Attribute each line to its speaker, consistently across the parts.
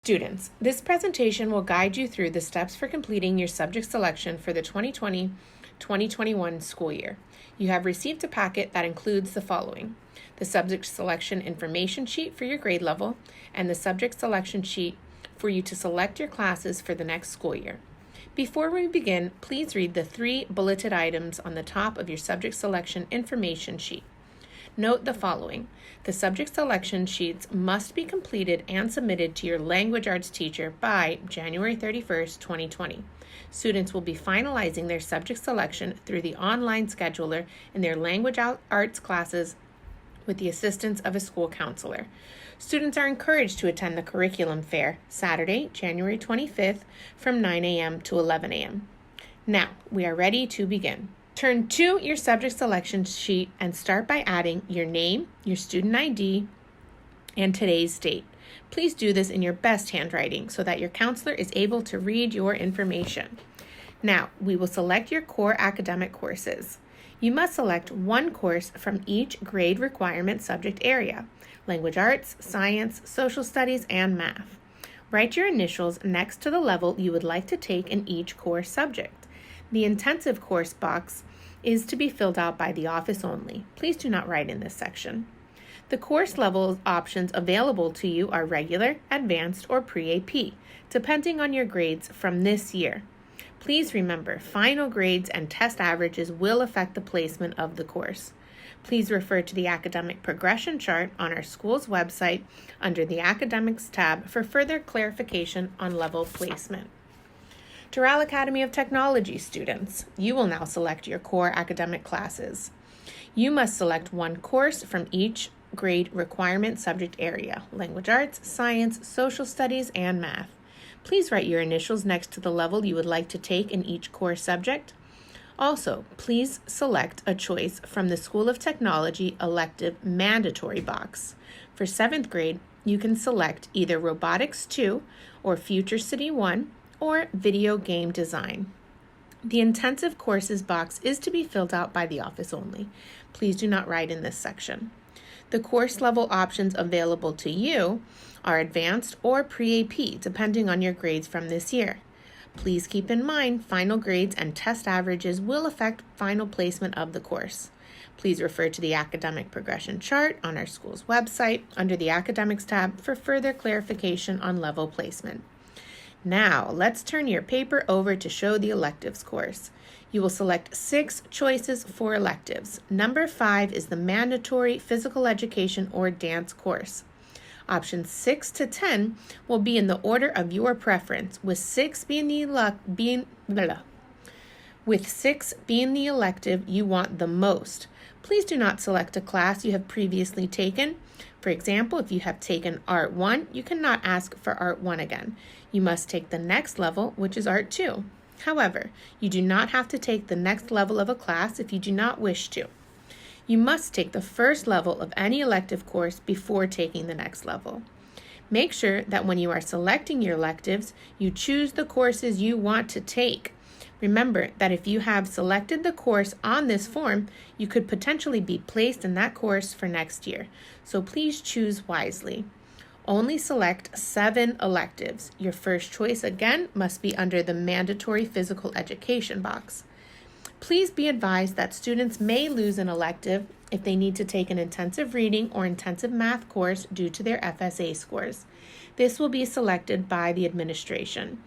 Speaker 1: Students, this presentation will guide you through the steps for completing your subject selection for the 2020-2021 school year. You have received a packet that includes the following: the subject selection information sheet for your grade level and the subject selection sheet for you to select your classes for the next school year. Before we begin, please read the 3 bulleted items on the top of your subject selection information sheet. Note the following: the subject selection sheets must be completed and submitted to your language arts teacher by January 31st, 2020. Students will be finalizing their subject selection through the online scheduler in their language arts classes with the assistance of a school counselor. Students are encouraged to attend the curriculum fair Saturday, January 25th from 9 a.m. to 11 a.m. Now, we are ready to begin. Turn to your subject selection sheet and start by adding your name, your student ID, and today's date. Please do this in your best handwriting so that your counselor is able to read your information. Now, we will select your core academic courses. You must select one course from each grade requirement subject area: language arts, science, social studies, and math. Write your initials next to the level you would like to take in each core subject. The intensive course box is to be filled out by the office only. Please do not write in this section. The course level options available to you are regular, advanced, or pre-AP, depending on your grades from this year. Please remember, final grades and test averages will affect the placement of the course. Please refer to the academic progression chart on our school's website under the Academics tab for further clarification on level placement. Doral Academy of Technology students, you will now select your core academic classes. You must select one course from each grade requirement subject area: language arts, science, social studies, and math. Please write your initials next to the level you would like to take in each core subject. Also, please select a choice from the School of Technology elective mandatory box. For 7th grade, you can select either Robotics 2 or Future City 1 or Video Game Design. The intensive courses box is to be filled out by the office only. Please do not write in this section. The course level options available to you are advanced or pre-AP, depending on your grades from this year. Please keep in mind, final grades and test averages will affect final placement of the course. Please refer to the academic progression chart on our school's website under the Academics tab for further clarification on level placement. Now, let's turn your paper over to show the electives course. You will select 6 choices for electives. Number 5 is the mandatory physical education or dance course. Options 6 to 10 will be in the order of your preference, with 6 being the elective you want the most. Please do not select a class you have previously taken. For example, if you have taken Art 1, you cannot ask for Art 1 again. You must take the next level, which is Art 2. However, you do not have to take the next level of a class if you do not wish to. You must take the first level of any elective course before taking the next level. Make sure that when you are selecting your electives, you choose the courses you want to take. Remember that if you have selected the course on this form, you could potentially be placed in that course for next year. So please choose wisely. Only select 7 electives. Your first choice, again, must be under the mandatory physical education box. Please be advised that students may lose an elective if they need to take an intensive reading or intensive math course due to their FSA scores. This will be selected by the administration.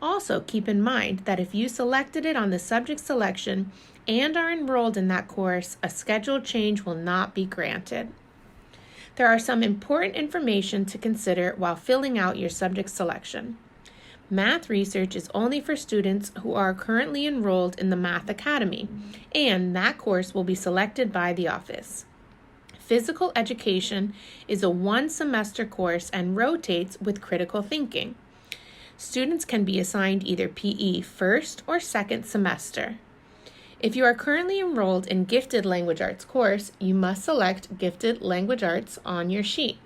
Speaker 1: Also, keep in mind that if you selected it on the subject selection and are enrolled in that course, a schedule change will not be granted. There are some important information to consider while filling out your subject selection. Math research is only for students who are currently enrolled in the Math Academy, and that course will be selected by the office. Physical education is a 1-semester course and rotates with critical thinking. Students can be assigned either PE first or second semester. If you are currently enrolled in Gifted Language Arts course, you must select Gifted Language Arts on your sheet.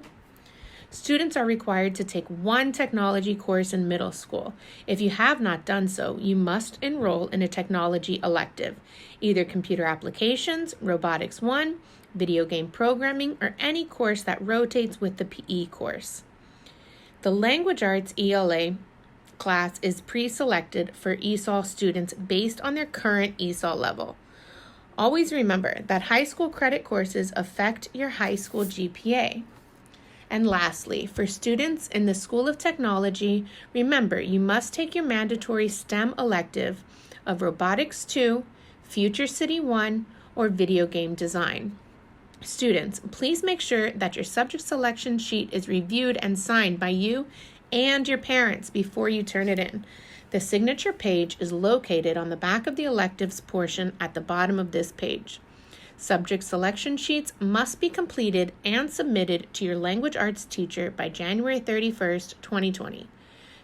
Speaker 1: Students are required to take 1 technology course in middle school. If you have not done so, you must enroll in a technology elective, either computer applications, robotics 1, video game programming, or any course that rotates with the PE course. The Language Arts ELA class is pre-selected for ESOL students based on their current ESOL level. Always remember that high school credit courses affect your high school GPA. And lastly, for students in the School of Technology, remember you must take your mandatory STEM elective of Robotics 2, Future City 1, or Video Game Design. Students, please make sure that your subject selection sheet is reviewed and signed by you and your parents before you turn it in. The signature page is located on the back of the electives portion at the bottom of this page. Subject selection sheets must be completed and submitted to your language arts teacher by January 31st, 2020.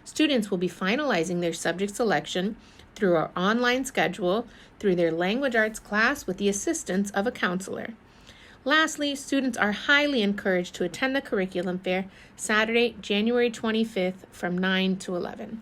Speaker 1: Students will be finalizing their subject selection through our online schedule through their language arts class with the assistance of a counselor. Lastly, students are highly encouraged to attend the curriculum fair Saturday, January 25th from 9 to 11.